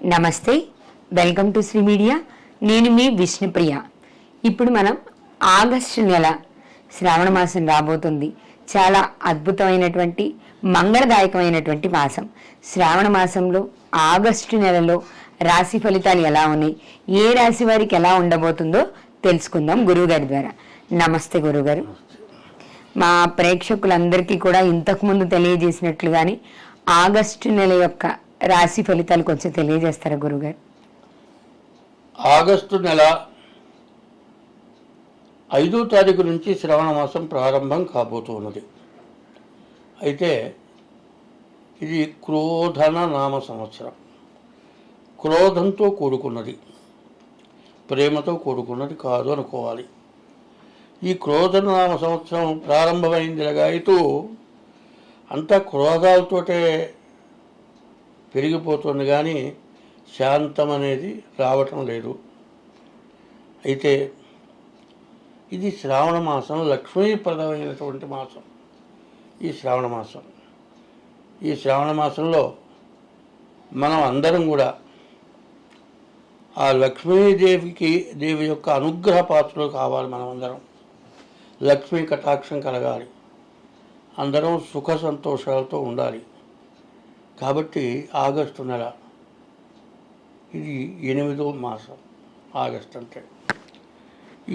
నమస్తే, welcome to Shri media. నేను మీ విష్ణుప్రియ. ఇప్పుడు మనం ఆగస్టు నెల శ్రావణ మాసం రాబోతుంది. చాలా అద్భుతమైనటువంటి మంగళదాయకమైనటువంటి మాసం. శ్రావణ మాసంలో ఆగస్టు నెలలో రాశి ఫలితాలు ఎలా ఉన్నాయి, ఏ రాశి వారికి ఎలా ఉండబోతుందో తెలుసుకుందాం గురువుగారి ద్వారా. నమస్తే గురువుగారు. మా ప్రేక్షకులందరికీ కూడా ఇంతకుముందు తెలియజేసినట్లుగానే ఆగస్టు నెల యొక్క రాశి ఫలితాలు కొంచెం తెలియజేస్తారా గురుగారు? ఆగస్టు నెల 5వ తారీఖు నుంచి శ్రవణ మాసం ప్రారంభం కాబోతున్నది. అయితే ఇది క్రోధన నామ సంవత్సరం. క్రోధంతో కూడుకున్నది, ప్రేమతో కూడుకున్నది కాదు అనుకోవాలి. ఈ క్రోధన నామ సంవత్సరం ప్రారంభమైందిలాగాయితూ అంతా క్రోధాలతోటే పెరిగిపోతుంది, కానీ శాంతం అనేది రావటం లేదు. అయితే ఇది శ్రావణ మాసం, లక్ష్మీప్రదమైనటువంటి మాసం. ఈ శ్రావణ మాసంలో మనం అందరం కూడా ఆ దేవి యొక్క అనుగ్రహ పాత్రలు కావాలి. మనం అందరం లక్ష్మీ కటాక్షం కలగాలి, అందరం సుఖ సంతోషాలతో ఉండాలి. కాబట్టి ఆగస్టు నెల ఇది 8వ మాసం. ఆగస్టు అంటే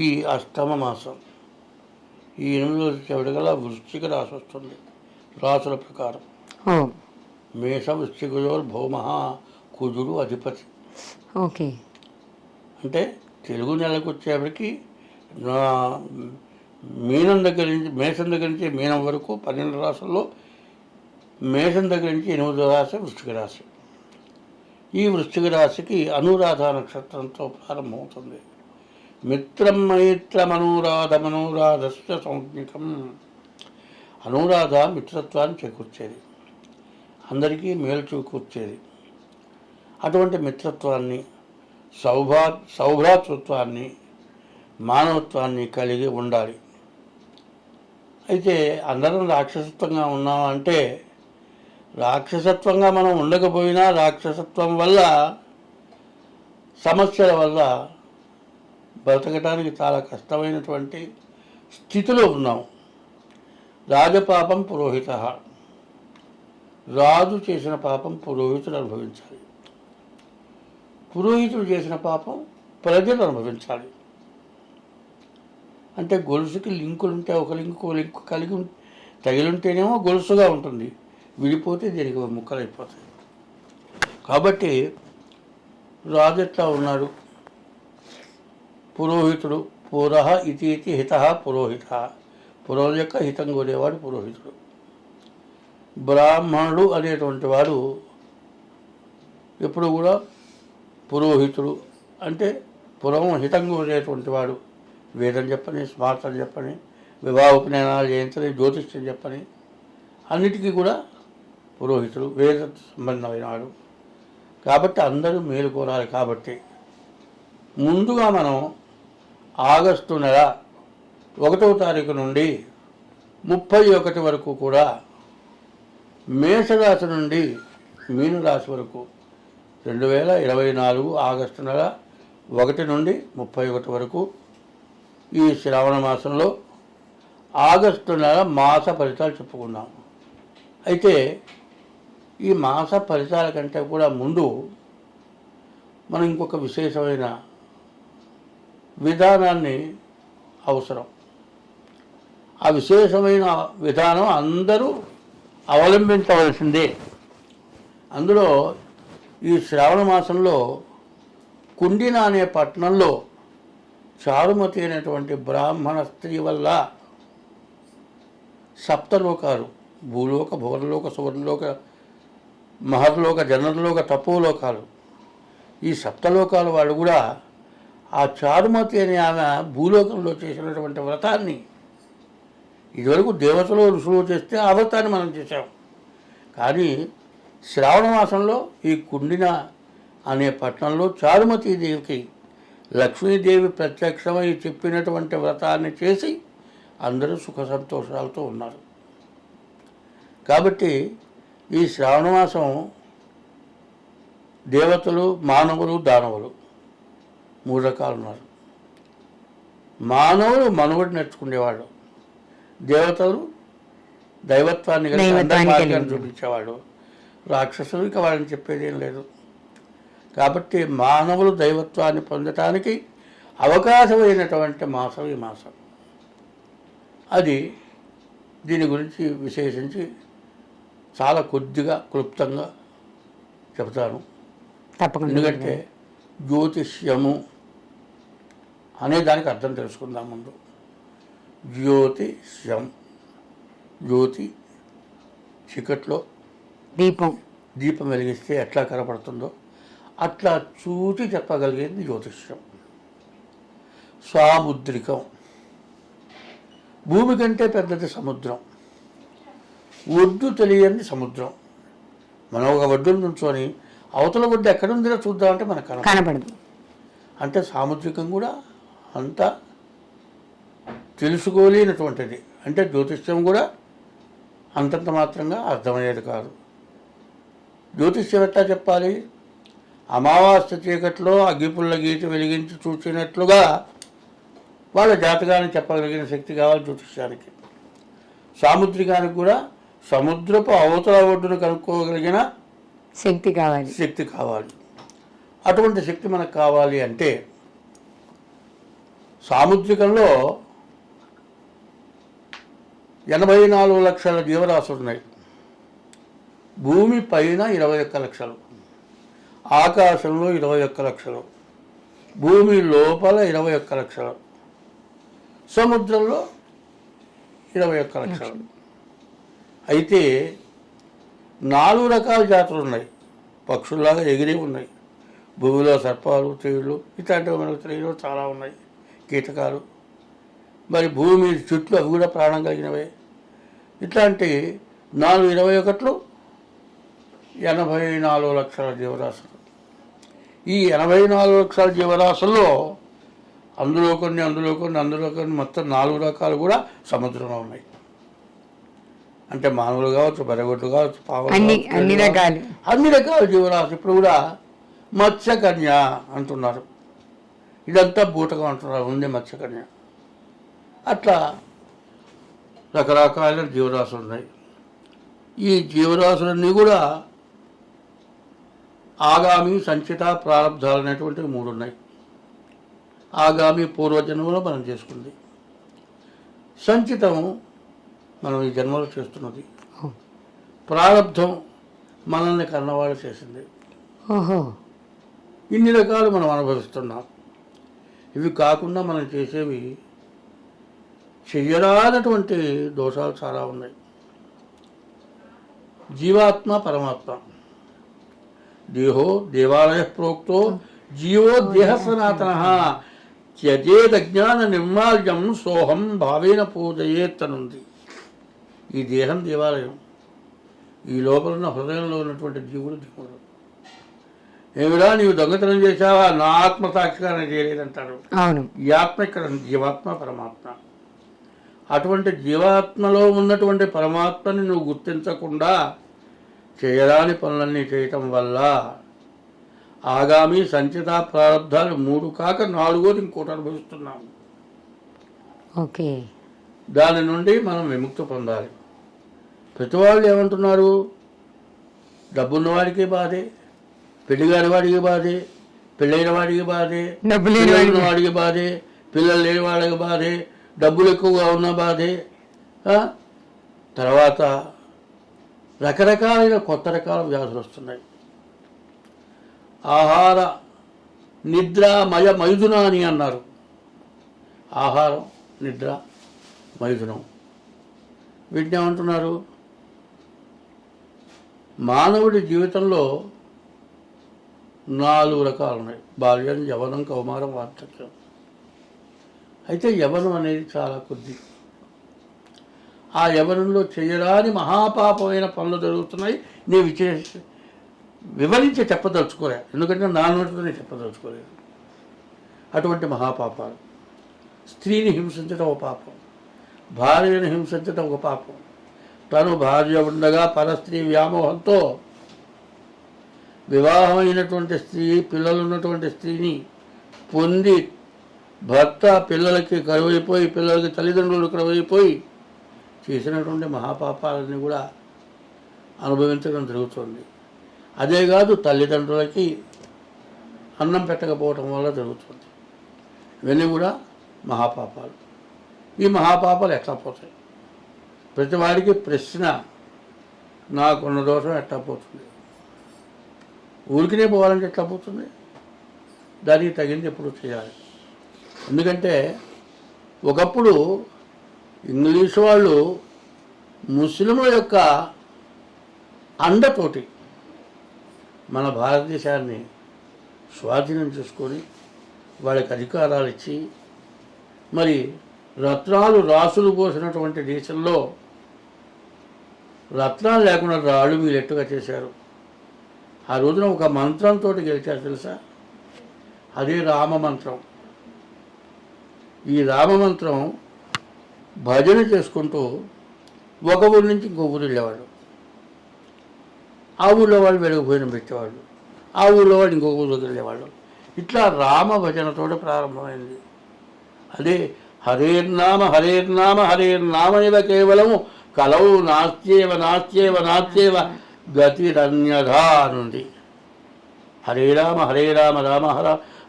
ఈ అష్టమ మాసం. ఈ 8వ చివరిగల వృశ్చిక రాశి వస్తుంది. రాసుల ప్రకారం మేష వృశ్చికయోర్ భౌమ కుజుడు అధిపతి. ఓకే, అంటే తెలుగు నెలకు వచ్చేప్పటికి మీనం దగ్గర నుంచి మేషం దగ్గర నుంచి మీనం వరకు 12 రాసుల్లో మేషం దగ్గర నుంచి 8వ రాశి వృశ్చిక రాశి. ఈ వృశ్చిక రాశికి అనురాధ నక్షత్రంతో ప్రారంభమవుతుంది. మిత్రం మైత్రమనురాధమనురాధస్య సంజ్ఞకం. అనురాధ మిత్రత్వాన్ని చేకూర్చేది, అందరికీ మేలు చేకూర్చేది. అటువంటి మిత్రత్వాన్ని, సౌభ్రాతృత్వాన్ని, మానవత్వాన్ని కలిగి ఉండాలి. అయితే అందరం రాక్షసత్వంగా ఉన్నామంటే, రాక్షసత్వంగా మనం ఉండకపోయినా రాక్షసత్వం వల్ల, సమస్యల వల్ల బ్రతకడానికి చాలా కష్టమైనటువంటి స్థితిలో ఉన్నాం. రాజపాపం పురోహిత. రాజు చేసిన పాపం పురోహితుడు అనుభవించాలి, పురోహితుడు చేసిన పాపం ప్రజలు అనుభవించాలి. అంటే గొలుసుకి లింకులుంటే ఒక లింకు కలిగి తగిలింటేనేమో గొలుసుగా ఉంటుంది, విడిపోతే దీనికి ముక్కలైపోతాయి. కాబట్టి రాజు ఎట్లా ఉన్నాడు? పురోహితుడు. పురః ఇతి హిత పురోహిత. పురోహితుల యొక్క హితం కోరేవాడు పురోహితుడు. బ్రాహ్మణుడు అనేటువంటి వాడు ఎప్పుడు కూడా పురోహితుడు. అంటే పురం హితం కోరేటువంటి వాడు. వేదం చెప్పని, స్మార్తం చెప్పని, వివాహ ఉపనయనాలు చేయించని, జ్యోతిష్యం చెప్పని, అన్నిటికీ కూడా పురోహితుడు, వేద సంబంధమైన వాడు. కాబట్టి అందరూ మేలు కోరాలి. కాబట్టి ముందుగా మనం ఆగస్టు నెల 1వ తారీఖు నుండి 31 వరకు కూడా మేషరాశి నుండి మీనరాశి వరకు 2024 ఆగస్టు నెల 1 నుండి 31 వరకు ఈ శ్రావణ మాసంలో ఆగస్టు నెల మాస ఫలితాలు చెప్పుకున్నాం. అయితే ఈ మాస ఫలితాల కంటే కూడా ముందు మనం ఇంకొక విశేషమైన విధానాన్ని అవసరం. ఆ విశేషమైన విధానం అందరూ అవలంబించవలసిందే. అందులో ఈ శ్రావణ మాసంలో కుండిన అనే పట్టణంలో చారుమతి అనేటువంటి బ్రాహ్మణ స్త్రీ వల్ల సప్తలోకాలు, భూలోక, భువనలోక, సువర్ణలోక, మహర్లోక, జనరలోక, తపోలోకాలు, ఈ సప్తలోకాల వాళ్ళు కూడా ఆ చారుమతి అనే ఆమె భూలోకంలో చేసినటువంటి వ్రతాన్ని, ఇదివరకు దేవతలు ఋషులు చేస్తే ఆ వ్రతాన్ని మనం చేసాం. కానీ శ్రావణ మాసంలో ఈ కుండిన అనే పట్టణంలో చారుమతీదేవికి లక్ష్మీదేవి ప్రత్యక్షమై చెప్పినటువంటి వ్రతాన్ని చేసి అందరూ సుఖ సంతోషాలతో ఉన్నారు. కాబట్టి ఈ శ్రావణ మాసం దేవతలు, మానవులు, దానవులు 3 రకాలు ఉన్నారు. మానవులు మనుగడ నేర్చుకునేవాడు, దేవతలు దైవత్వాన్ని కలిసి అందరి మార్గాన్ని చూపించేవాడు, రాక్షసులు ఇక వాళ్ళని చెప్పేది ఏం లేదు. కాబట్టి మానవులు దైవత్వాన్ని పొందటానికి అవకాశమైనటువంటి మాసం ఈ మాసం. అది దీని గురించి విశేషించి చాలా కొద్దిగా క్లుప్తంగా చెబుతాను. తప్పకుండా. ఎందుకంటే జ్యోతిష్యము అనే దానికి అర్థం తెలుసుకుందాం ముందు. జ్యోతిష్యం, జ్యోతి చీకట్లో దీపం వెలిగిస్తే ఎట్లా కనపడుతుందో అట్లా చూచి చెప్పగలిగేది జ్యోతిష్యం. సాముద్రికం, భూమి కంటే పెద్దది సముద్రం, ఒడ్డు తెలియని సముద్రం. మనం ఒక ఒడ్డును నుంచొని అవతల ఒడ్డు ఎక్కడుందిలో చూద్దామంటే మనకు కనపడదు. అంటే సాముద్రికం కూడా అంత తెలుసుకోలేనటువంటిది. అంటే జ్యోతిష్యం కూడా అంతంత మాత్రంగా అర్థమయ్యేది కాదు. జ్యోతిష్యం ఎట్లా చెప్పాలి? అమావాస్య చీకట్లో అగ్గిపుల్ల గీత వెలిగించి చూసినట్లుగా వాళ్ళ జాతకాన్ని చెప్పగలిగిన శక్తి కావాలి జ్యోతిష్యానికి. సాముద్రికానికి కూడా సముద్రపు అవతల ఒడ్డును కనుక్కోగలిగిన శక్తి కావాలి. అటువంటి శక్తి మనకు కావాలి అంటే సాముద్రికంలో 84 లక్షల జీవరాశులు ఉన్నాయి. భూమి పైన 21 లక్షలు, ఆకాశంలో 21 లక్షలు, భూమి లోపల 21 లక్షలు, సముద్రంలో 21 లక్షలు. అయితే 4 రకాల జాతులు ఉన్నాయి. పక్షుల్లాగా ఎగిరి ఉన్నాయి. భూమిలో సర్పాలు, తేళ్ళు ఇట్లాంటివి మనకు తెలియదు చాలా ఉన్నాయి. కీటకాలు, మరి భూమి చుట్టూ అవి కూడా ప్రాణం కలిగినవే. ఇట్లాంటి 421 84 లక్షల జీవరాశులు. ఈ 84 లక్షల జీవరాశుల్లో అందులో కొన్ని మొత్తం 4 రకాలు కూడా సముద్రంలో ఉన్నాయి. అంటే మానవులు కావచ్చు, బెరగొడ్లు కావచ్చు, పావులు, అన్ని రకాల జీవరాశులు. ఇప్పుడు కూడా మత్స్యకన్య అంటున్నారు, ఇదంతా బూటకం అంటున్నారు, ఉంది మత్స్యకన్య. అట్లా రకరకాల జీవరాశులు ఉన్నాయి. ఈ జీవరాశులన్నీ కూడా ఆగామి, సంచిత, ప్రారంధాలు అనేటువంటివి 3 ఉన్నాయి. ఆగామి పూర్వజన్మలో మనం చేసుకుంది, సంచితం మనం ఈ జన్మలో చేస్తున్నది, ప్రారంధం మనల్ని కన్నవాళ్ళు చేసింది. ఇన్ని రకాలు మనం అనుభవిస్తున్నాం. ఇవి కాకుండా మనం చేసేవి చెయ్యరానటువంటి దోషాలు చాలా ఉన్నాయి. జీవాత్మ, పరమాత్మ. దేహో దేవాలయ ప్రోక్తో జీవో దేహ సనాతన త్యజేదజ్ఞాన నిర్మాల్యం సోహం భావేన పూజయేత్తనుంది. ఈ దేహం దేవాలయం, ఈ లోపల ఉన్న హృదయంలో ఉన్నటువంటి జీవుడు దేవుడు. ఏమిరా నీవు దొంగతనం చేశావా? నా ఆత్మ సాక్షిగానే చేయలేదంటారు. ఈ ఆత్మ ఇక్కడ జీవాత్మ, పరమాత్మ. అటువంటి జీవాత్మలో ఉన్నటువంటి పరమాత్మని నువ్వు గుర్తించకుండా చేయరాని పనులన్నీ చేయటం వల్ల ఆగామి, సంచిత, ప్రారంధాలు 3 కాక 4వది ఇంకోటి అనుభవిస్తున్నాము. దాని నుండి మనం విముక్తి పొందాలి. ప్రతి వాళ్ళు ఏమంటున్నారు? డబ్బున్న వాడికి బాధే, పెళ్లిగాని వాడికి బాధే, పెళ్ళైన వాడికి బాధే, పిల్లలు వాడికి బాధే, పిల్లలు లేని వాడికి బాధే, డబ్బులు ఎక్కువగా ఉన్న బాధే. తర్వాత రకరకాలైన కొత్త రకాల వ్యాధులు వస్తున్నాయి. ఆహార నిద్ర మైథునాని అన్నారు. ఆహారం, నిద్ర, మైథునం, వీటిని ఏమంటున్నారు? మానవుడి జీవితంలో 4 రకాలు ఉన్నాయి. బాల్యం, యవ్వనం, కౌమారం, వార్ధక్యం. అయితే యవ్వనం అనేది చాలా కొద్ది. ఆ యవ్వనంలో చేయరాని మహాపాపమైన పనులు జరుగుతున్నాయి. నేను వివరించి చెప్పదలుచుకోలే, ఎందుకంటే నా నోటితో నేను చెప్పదలుచుకోలేదు. అటువంటి మహాపాపాలు. స్త్రీని హింసించడం ఒక పాపం, భార్యను హింసించడం ఒక పాపం. తను భార్య ఉండగా పరస్త్రీ వ్యామోహంతో వివాహమైనటువంటి స్త్రీ పిల్లలు ఉన్నటువంటి స్త్రీని పొంది భర్త పిల్లలకి కరువైపోయి పిల్లలకి తల్లిదండ్రులు కరువైపోయి చేసినటువంటి మహాపాపాలని కూడా అనుభవించడం జరుగుతుంది. అదే కాదు తల్లిదండ్రులకి అన్నం పెట్టకపోవటం వల్ల జరుగుతుంది. ఇవన్నీ కూడా మహాపాపాలు. ఈ మహాపాపాలు ఎట్లా పోతాయి? ప్రతివాడికి ప్రశ్న, నాకున్న దోషం ఎట్లా పోతుంది? ఊరికినే పోవాలంటే ఎట్లా పోతుంది? దానికి తగింది ఎప్పుడు చేయాలి. ఎందుకంటే ఒకప్పుడు ఇంగ్లీష్ వాళ్ళు ముస్లింల యొక్క అండతోటి మన భారతదేశాన్ని స్వాధీనం చేసుకొని వాళ్ళకి అధికారాలు ఇచ్చి మరి రత్నాలు రాసులు పోసినటువంటి దేశంలో రత్నాలు లేకుండా రాళ్ళు వీలెట్టుగా చేశారు. ఆ రోజున ఒక మంత్రంతో గెలిచారు తెలుసా? అదే రామమంత్రం. ఈ రామమంత్రం భజన చేసుకుంటూ ఒక ఊరి నుంచి ఇంకో ఊరు వెళ్ళేవాళ్ళు. ఆ ఊళ్ళో వాళ్ళు వెలుగుపోయిన పెట్టేవాళ్ళు, ఆ ఊళ్ళో వాళ్ళు ఇంకొక ఊరికి వెళ్ళేవాళ్ళు. ఇట్లా రామ భజనతో ప్రారంభమైంది. అదే హరేర్నామ హరేర్నామ హరేర్నామనివ కేవలము కలవు నాస్త్యేవ నాస్త్యేవ నాస్త్యేవ గతిరన్యథా నుండి. హరే రామ రామ హర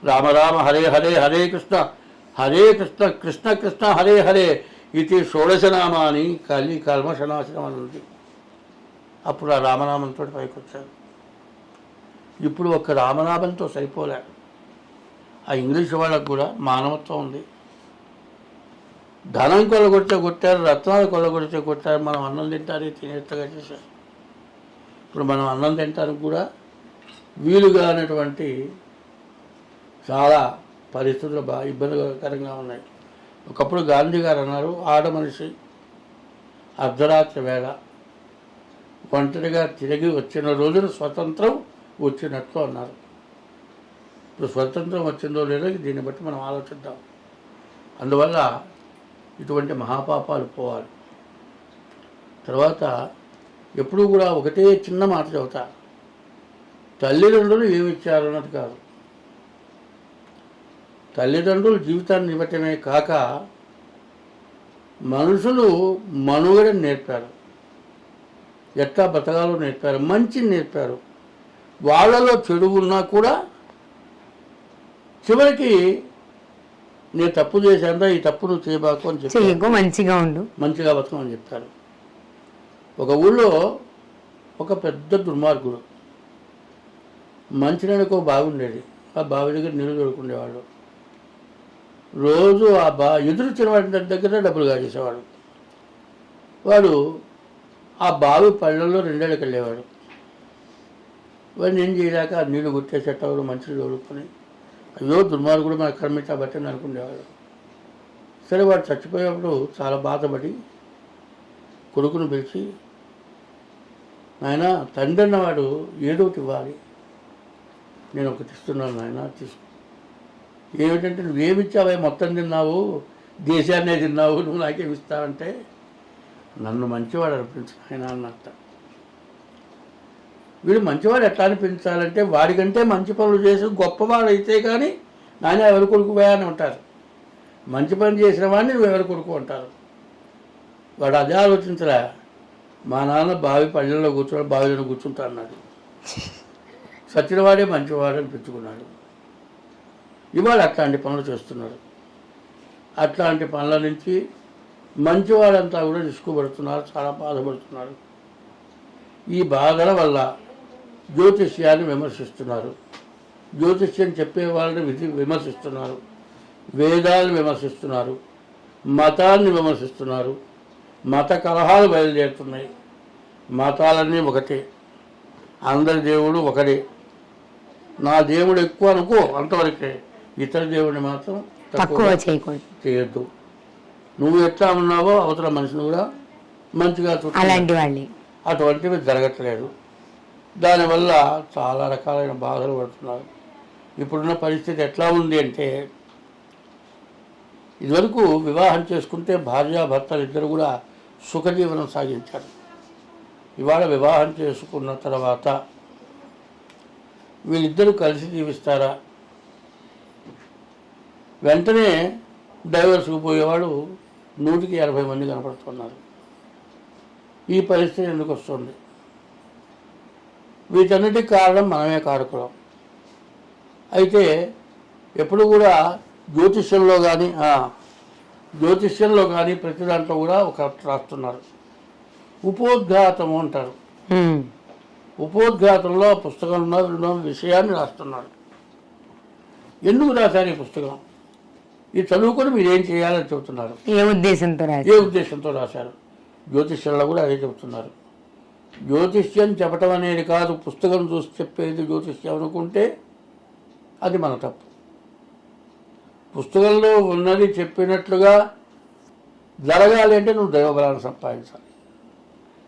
రామ రామ హరే హరే హరే కృష్ణ కృష్ణ కృష్ణ హరే హరే ఇది షోడశనామాని కలి కల్మషనాశనం అని ఉంది. అప్పుడు ఆ రామనామంతో పైకి వచ్చారు. ఇప్పుడు ఒక్క రామనామంతో సరిపోలే. ఆ ఇంగ్లీష్ వాళ్ళకు కూడా మానవత్వం ఉంది. ధనం కొల్లగొడితే కొట్టారు, రత్నాలు కొల్లగొడితే కొట్టారు. మనం అన్నం తింటారే తినేట్టుగా చేశారు. ఇప్పుడు మనం అన్నం తింటానికి కూడా వీలుగా అనేటువంటి చాలా పరిస్థితులు బాగా ఇబ్బందికరంగా ఉన్నాయి. ఒకప్పుడు గాంధీ గారు అన్నారు, ఆడ మనిషి అర్ధరాత్రి వేళ ఒంటరిగా తిరిగి వచ్చిన రోజున స్వతంత్రం వచ్చినట్లు అన్నారు. ఇప్పుడు స్వతంత్రం వచ్చిందో లేదో దీన్ని బట్టి మనం ఆలోచిద్దాం. అందువల్ల ఇటువంటి మహాపాపాలు పోవాలి. తర్వాత ఎప్పుడూ కూడా ఒకటే చిన్న మాట చెబుతా, తల్లిదండ్రులు ఏమిచ్చారు అన్నది కాదు. తల్లిదండ్రులు జీవితాన్ని ఇవ్వటమే కాక మనుషులు మనుగడని నేర్పారు, ఎట్లా బతకాలో నేర్పారు, మంచిని నేర్పారు. వాళ్ళలో చెడు ఉన్నా కూడా చివరికి నేను తప్పు చేశాను, ఈ తప్పు నువ్వు చేయబాకు అని చెప్పి మంచిగా ఉండు, మంచిగా బతకమని చెప్తారు. ఒక ఊళ్ళో ఒక పెద్ద దుర్మార్గుడు, మంచినీళ్ళకు బాగుండేది. ఆ బావి దగ్గర నీళ్ళు దొరుకుండేవాడు. రోజు ఆ ఎదురుచ్చిన వాడి దగ్గర డబ్బులు కాజేసేవాడు. వాడు ఆ బావి పళ్ళల్లో 2 ఏళ్ళకి వెళ్ళేవాడు. వాడిని ఏం చేయలేక ఆ నీళ్లు కొట్టేసేటవాడు, మంచిని తోడుకొని అయ్యో దుర్మార్గుడు మన కర్మిటా బట్టని అనుకునేవాడు. సరే వాడు చచ్చిపోయేప్పుడు చాలా బాధపడి కొడుకును పిలిచి, నాయన తండ్రి అన్నవాడు ఏదోటి ఇవ్వాలి, నేను ఒకటి ఇస్తున్నాను నాయన తీసుకో. ఏమిటంటే నువ్వేమిచ్చావే, మొత్తం తిన్నావు, దేశాన్నే తిన్నావు, నువ్వు నాకేమి ఇస్తావంటే నన్ను మంచివాడు అనిపించు ఆయన అన్నట్ట. వీడు మంచివాడు ఎట్లా అనిపించాలంటే వాడికంటే మంచి పనులు చేసి గొప్పవాడు అయితే కానీ నాయన ఎవరి కొడుకువే అని ఉంటారు. మంచి పని చేసిన వాడిని నువ్వు ఎవరి కొడుకు అంటారు. వాడు అదే ఆలోచించలే, మా నాన్న బావి పళ్ళల్లో కూర్చోడు, బావిలో కూర్చుంటా అన్నాడు. సచ్చినవాడే మంచివాడు అనిపించుకున్నాడు. ఇవాళ అట్లాంటి పనులు చేస్తున్నారు. అట్లాంటి పనుల నుంచి మంచివాడంతా కూడా నిష్కుపడుతున్నారు, చాలా బాధపడుతున్నారు. ఈ బాధల వల్ల జ్యోతిష్యాన్ని విమర్శిస్తున్నారు, జ్యోతిష్యం చెప్పే వాళ్ళని విమర్శిస్తున్నారు, వేదాలను విమర్శిస్తున్నారు, మతాన్ని విమర్శిస్తున్నారు. మత కలహాలు బయలుదేరుతున్నాయి. మతాలన్నీ ఒకటే, అందరి దేవుడు ఒకటే, నా దేవుడు ఎక్కువ అనుకో అంతవరకే, ఇతర దేవుడిని మాత్రం తక్కువ చేయొద్దు. నువ్వు ఎట్లా ఉన్నావో అవతల మనిషిని కూడా మంచిగా చూడాలి. అటువంటివి జరగట్లేదు. దానివల్ల చాలా రకాలైన బాధలు పడుతున్నారు. ఇప్పుడున్న పరిస్థితి ఎట్లా ఉంది అంటే, ఇదివరకు వివాహం చేసుకుంటే భార్యాభర్తలు ఇద్దరు కూడా సుఖజీవనం సాగించారు. ఇవాళ వివాహం చేసుకున్న తర్వాత వీళ్ళిద్దరూ కలిసి జీవిస్తారా? వెంటనే డైవర్స్కి పోయేవాడు 180 మంది కనపడుతున్నారు. ఈ పరిస్థితి ఎందుకు వస్తుంది? వీటన్నిటికి కారణం మనమే కారకులం. అయితే ఎప్పుడు కూడా జ్యోతిష్యంలో కానీ ప్రతి దాంట్లో కూడా ఒక రాస్తున్నారు, ఉపోద్ఘాతము అంటారు. ఉపోద్ఘాతంలో పుస్తకంలో ఉన్న విషయాన్ని రాస్తున్నారు. ఎందుకు రాశారు ఈ పుస్తకం? ఇది చదువుకొని మీరు ఏం చేయాలని చెబుతున్నారు. ఏ ఉద్దేశంతో రాశారు? జ్యోతిష్యంలో కూడా అదే చెబుతున్నారు. జ్యోతిష్యం చెప్పటం అనేది కాదు, పుస్తకం చూసి చెప్పేది జ్యోతిష్యం అనుకుంటే అది మన తప్పు. పుస్తకంలో ఉన్నది చెప్పినట్లుగా జరగాలి అంటే నువ్వు దైవ బలాన్ని సంపాదించాలి.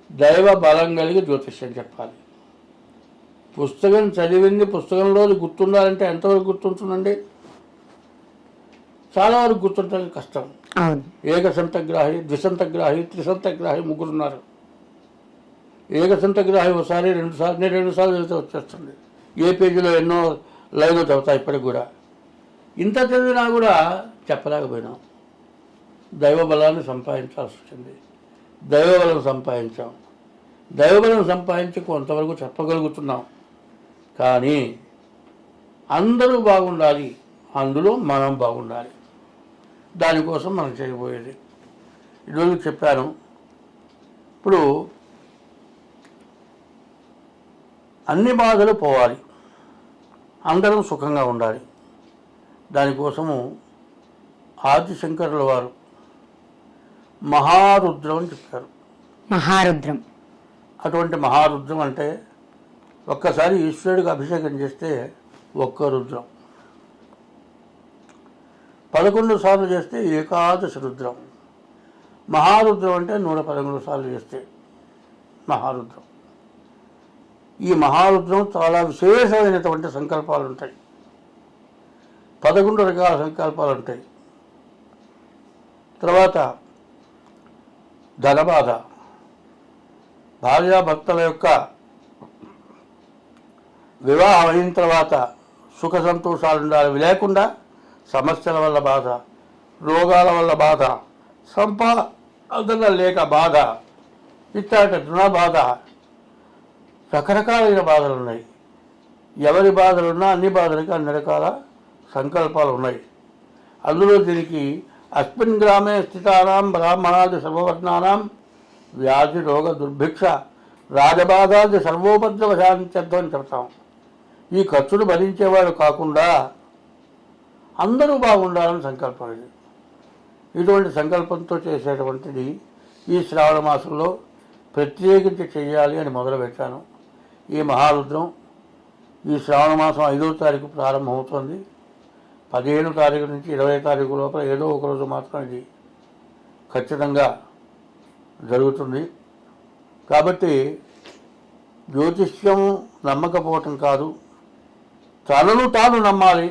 దైవ బలం కలిగి జ్యోతిష్యం చెప్పాలి. పుస్తకం చదివింది పుస్తకంలో గుర్తుండాలంటే ఎంతవరకు గుర్తుంటుందండి? చాలా వరకు గుర్తుంటే కష్టం. ఏకసంతగ్రాహి, ద్విసంతగ్రాహి, త్రిసంతగ్రాహి ముగ్గురున్నారు. ఏకసంతగ్రాహి ఒకసారి 2 సార్లు, నేను 2 సార్లు చదివితే వచ్చేస్తుంది. ఏ పేజీలో ఎన్నో లైన్లు చదువుతా ఇప్పటికి కూడా. ఇంత చదివినా కూడా చెప్పలేకపోయినాం. దైవ బలాన్ని సంపాదించాల్సి వచ్చింది. దైవబలం సంపాదించాం. దైవబలం సంపాదించి కొంతవరకు చెప్పగలుగుతున్నాం. కానీ అందరూ బాగుండాలి, అందులో మనం బాగుండాలి. దానికోసం మనం చేయబోయేది ఈరోజు చెప్పాను. ఇప్పుడు అన్ని బాధలు పోవాలి, అందరం సుఖంగా ఉండాలి. దానికోసము ఆదిశంకరుల వారు మహారుద్రం అని చెప్పారు. మహారుద్రం అటువంటి మహారుద్రం అంటే ఒక్కసారి ఈశ్వరుడికి అభిషేకం చేస్తే ఒక్క రుద్రం, 11 సార్లు చేస్తే ఏకాదశి రుద్రం. మహారుద్రం అంటే 113 సార్లు చేస్తే మహారుద్రం. ఈ మహారుద్రం చాలా విశేషమైనటువంటి సంకల్పాలు ఉంటాయి. 11 రకాల సంకల్పాలు ఉంటాయి. తర్వాత ధనబాధ, భార్యాభర్తల యొక్క వివాహం అయిన తర్వాత సుఖ సంతోషాలు ఉండాలి, లేకుండా సమస్యల వల్ల బాధ, రోగాల వల్ల బాధ, సంపాదన లేక బాధ, ఇట్లాంటి రుణ బాధ, రకరకాలైన బాధలు ఉన్నాయి. ఎవరి బాధలున్నా అన్ని బాధలకి అన్ని రకాల సంకల్పాలు ఉన్నాయి. అందులో దీనికి అస్మిన్ గ్రామే స్థితానాం బ్రాహ్మణాది సర్వవర్ణానాం వ్యాధి రోగ దుర్భిక్ష రాజబాధాది సర్వోపద్రవ శాంత్యర్థం అని చెప్తాం. ఈ ఖర్చులు భరించేవాడు కాకుండా అందరూ బాగుండాలని సంకల్పం ఇది. ఇటువంటి సంకల్పంతో చేసేటువంటిది ఈ శ్రావణ మాసంలో ప్రత్యేకించి చేయాలి అని మొదలుపెట్టాను. ఈ మహారుద్రం ఈ శ్రావణ మాసం 5వ తారీఖు ప్రారంభమవుతుంది. 15వ తారీఖు నుంచి 20వ తారీఖు లోపల ఏదో ఒక రోజు మాత్రం ఇది ఖచ్చితంగా జరుగుతుంది. కాబట్టి జ్యోతిష్యం నమ్మకపోవటం కాదు, తనను తాను నమ్మాలి,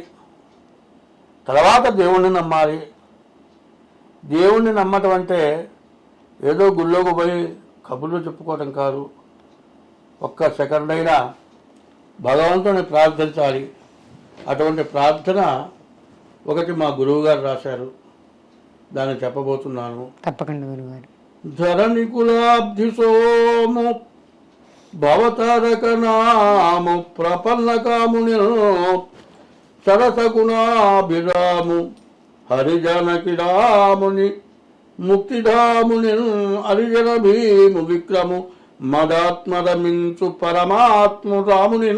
తర్వాత దేవుణ్ణి నమ్మాలి. దేవుణ్ణి నమ్మటం అంటే ఏదో గుళ్ళోకి పోయి కబుర్లు చెప్పుకోవటం కాదు. ఒక్క సెకండ్ అయినా భగవంతుని ప్రార్థించాలి. అటువంటి ప్రార్థన ఒకటి మా గురువుగారు రాశారు, దాన్ని చెప్పబోతున్నాను. తప్పకుండా గురుగారు. ధరణికులాబ్ధి సోము భవతారక నాము ప్రపన్న కాముని సరసగుణాభిరాము హరిజనకి రాముని ముక్తిధాముని హరిజన భీము విక్రము మదాత్మరమించు పరమాత్మ రాముని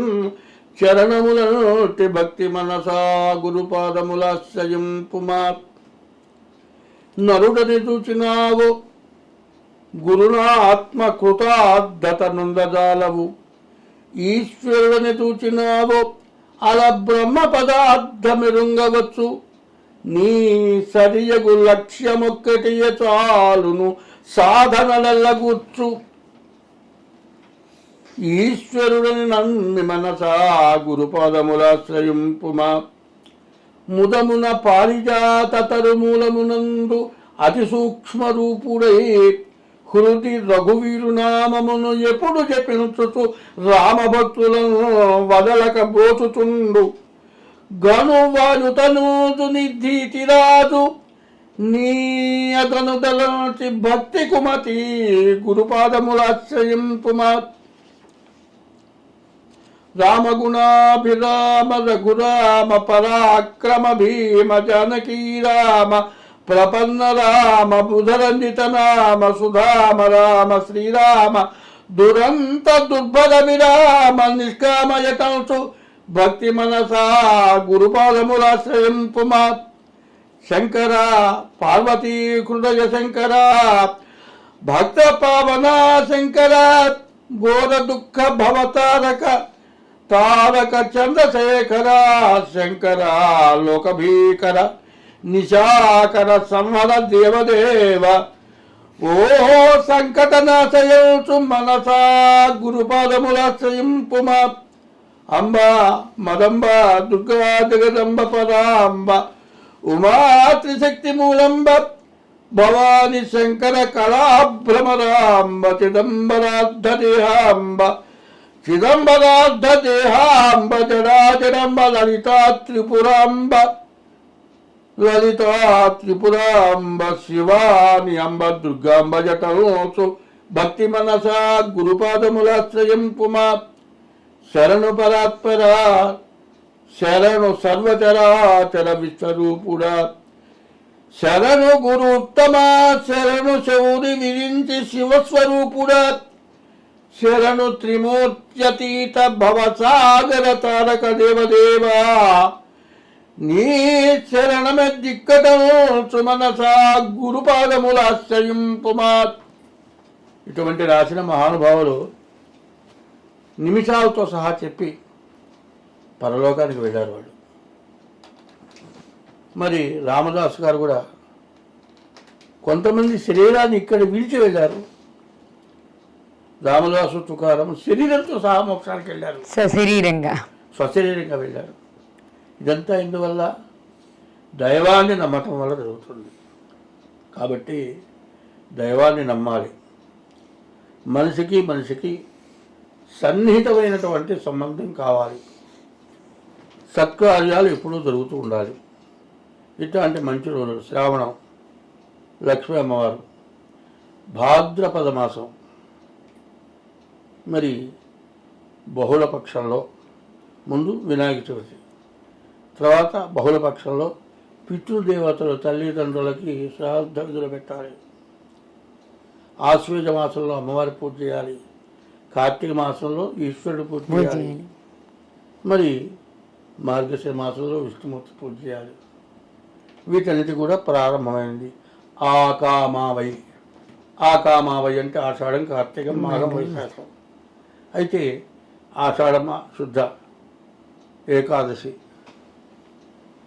చరణములటి భక్తి మనసా గురుపాదములాశ్రయింపుమా. నరుడని చూచినావు గురునా ఆత్మకృతార్థత నుందజాలవు, ఈశ్వరుడని చూచినావు అల బ్రహ్మ పదార్థమిరుంగవచ్చు. నీ సరియగు లక్ష్యమొక్కటియ చాలును సాధనలెల్లగూర్చు. ఈశ్వరుడని నమ్మి మనసా గురుపాదములాశ్రయింపుమా. ముదమున పారిజాత తరుమూలమునందు అతి సూక్ష్మ రూపుడై హృది రఘువీరు నామమును ఎప్పుడు చెప్పినుచుచు రామభక్తులను వదలక బ్రోచుచుండు. గను వాయుతనూజు నిధీతిరాజు నీ అతను తలచి భక్తి కుమతి గురుపాదములాశ్రయింపుమా. రామగుణాభిరామ రఘురామ పరాక్రమ భీమ జానకీ రామ ప్రపన్న రామ బుధరంజిత నామ సుధామ రామ శ్రీరామ దురంత దుర్భర విరామ నిష్కామయతంసు భక్తి మనసా గురుపాదములాశ్రయింపుమా. శంకర పార్వతీ హృదయ శంకర భక్త పావన శంకర ఘోర దుఃఖ భవతారక తారక చంద్రశేఖర శంకర లోకభీకర నిశాకర సంహర దేవదేవ ఓ సంకటనాశయంచు మనసా గురుపాదములాశ్రయింపుమా. అంబ మదంబ దుర్గా జగదంబ పరాంబ ఉమా త్రిశక్తి మూలంబ భవాని శంకర కళాభ్రమరాంబ చిదంబరార్ధ దేహాంబ చిదంబరార్ధ దేహాంబ జడాజడంబ లలితా త్రిపురాంబ లలితా త్రిపురాంబ శివాని అంబ దుర్గాంబ జటోసు భక్తి మనసా గురుపాదములాశ్రయింపుమా. శరణు పరాత్పరా శరణు సర్వచరాచర విశ్వరూపుడా శరణు గురు ఉత్తమా శరణు శౌరి విరించి శివస్వరూపుడా శరణు త్రిమూర్త్యతీత భవసాగర తారక దేవదేవా నీ శరణమే దిక్కటము సుమనసా గురుపాదములాశ్రయింపుమా. ఇటువంటి రాసిన మహానుభావులు నిమిషాలతో సహా చెప్పి పరలోకానికి వెళ్ళారు వాళ్ళు. మరి రామదాసు గారు కూడా కొంతమంది శరీరాన్ని ఇక్కడ విడిచి వెళ్ళారు. రామదాసు తుకారం శరీరంతో సహా మోక్షానికి వెళ్ళారు, స్వశరీరంగా వెళ్ళారు. ఇదంతా ఎందువల్ల? దైవాన్ని నమ్మటం వల్ల జరుగుతుంది. కాబట్టి దైవాన్ని నమ్మాలి. మనిషికి సన్నిహితమైనటువంటి సంబంధం కావాలి. సత్కార్యాలు ఎప్పుడూ జరుగుతూ ఉండాలి. ఇట్లాంటి మంచి రోజులు శ్రావణం, లక్ష్మీ అమ్మవారు, భాద్రపద మాసం, మరి బహుళ పక్షంలో ముందు వినాయక చవితి, తర్వాత బహుళ పక్షంలో పితృదేవతలు తల్లిదండ్రులకి శ్రాద్ధ విధులు పెట్టాలి. ఆశ్వేజ మాసంలో అమ్మవారి పూజ చేయాలి. కార్తీక మాసంలో ఈశ్వరుడు పూజ చేయాలి. మరి మార్గశిర మాసంలో విష్ణుమూర్తి పూజ చేయాలి. వీటన్నిటి కూడా ప్రారంభమైంది. ఆకామావై అంటే ఆషాఢం, కార్తీకం, మాఘం, వైశాఖం. అయితే ఆషాఢమ శుద్ధ ఏకాదశి.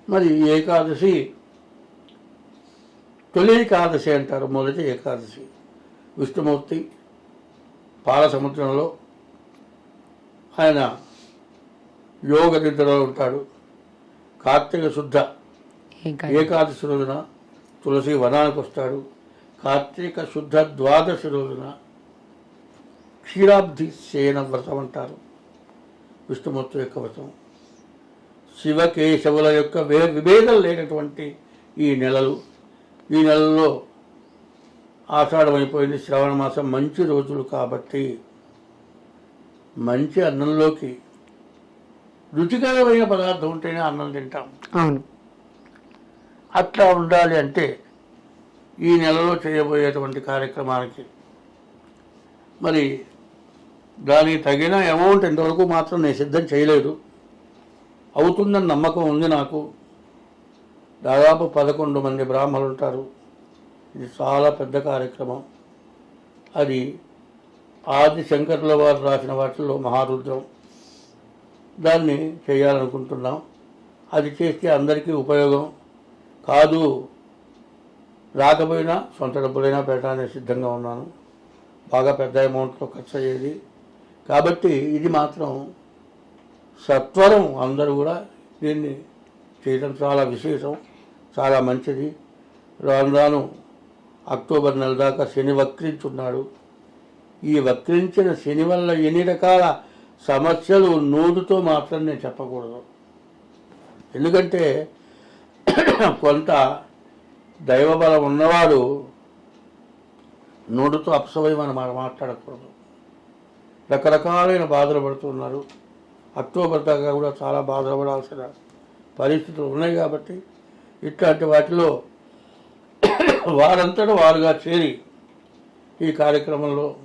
మరి ఏకాదశి తొలి ఏకాదశి అంటారు. మొదటి ఏకాదశి విష్ణుమూర్తి పాల సముద్రంలో ఆయన యోగ నిద్రలో ఉంటాడు. కార్తీక శుద్ధ ఏకాదశి రోజున తులసి వనానికి వస్తాడు. కార్తీక శుద్ధ ద్వాదశి రోజున క్షీరాబ్ది శయన వ్రతం అంటారు, విష్ణుమూర్తి యొక్క వ్రతం. శివకేశవుల యొక్క విభేదం లేనటువంటి ఈ నెలలో ఆషాఢం అయిపోయింది, శ్రావణ మాసం మంచి రోజులు కాబట్టి మంచి అన్నంలోకి రుచికరమైన పదార్థం ఉంటేనే అన్నం తింటాం. అవును. అట్లా ఉండాలి అంటే ఈ నెలలో చేయబోయేటువంటి కార్యక్రమానికి మరి దానికి తగిన అమౌంట్ ఇంతవరకు మాత్రం నేను సిద్ధం చేయలేదు. అవుతుందని నమ్మకం ఉంది నాకు. దాదాపు 11 మంది బ్రాహ్మణులు ఉంటారు. ఇది చాలా పెద్ద కార్యక్రమం. అది ఆది శంకరుల వారు రాసిన వాటిల్లో మహారుద్రం. దాన్ని చేయాలనుకుంటున్నాం. అది చేస్తే అందరికీ ఉపయోగం కాదు. రాకపోయినా సొంత డబ్బులైనా పెట్టడానికి సిద్ధంగా ఉన్నాను. బాగా పెద్ద అమౌంట్తో ఖర్చు అయ్యేది కాబట్టి ఇది మాత్రం సత్వరం అందరూ కూడా దీన్ని చేయడం చాలా విశేషం, చాలా మంచిది. రాను అక్టోబర్ నెల దాకా శని వక్రించున్నాడు. ఈ వక్రించిన శని వల్ల ఎన్ని రకాల సమస్యలు నోటితో మాత్రం నేను చెప్పకూడదు. ఎందుకంటే కొంత దైవబలం ఉన్నవాడు నోటితో అపసవ్యమని మనం మాట్లాడకూడదు. రకరకాలైన బాధలు పడుతున్నారు. అక్టోబర్ దాకా కూడా చాలా బాధలు పడాల్సిన పరిస్థితులు ఉన్నాయి. కాబట్టి ఇట్లాంటి వాటిలో వారంతటా వారుగా చేరి ఈ కార్యక్రమంలో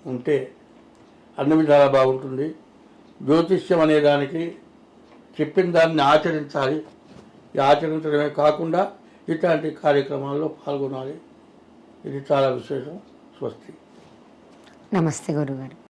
ఉంటే అన్ని విధాలా బాగుంటుంది. జ్యోతిష్యం అనే దానికి చెప్పిన దాన్ని ఆచరించాలి. ఈ ఆచరించడమే కాకుండా ఇట్లాంటి కార్యక్రమాల్లో పాల్గొనాలి. ఇది చాలా విశేషం. స్వస్తి. నమస్తే గురుగారు.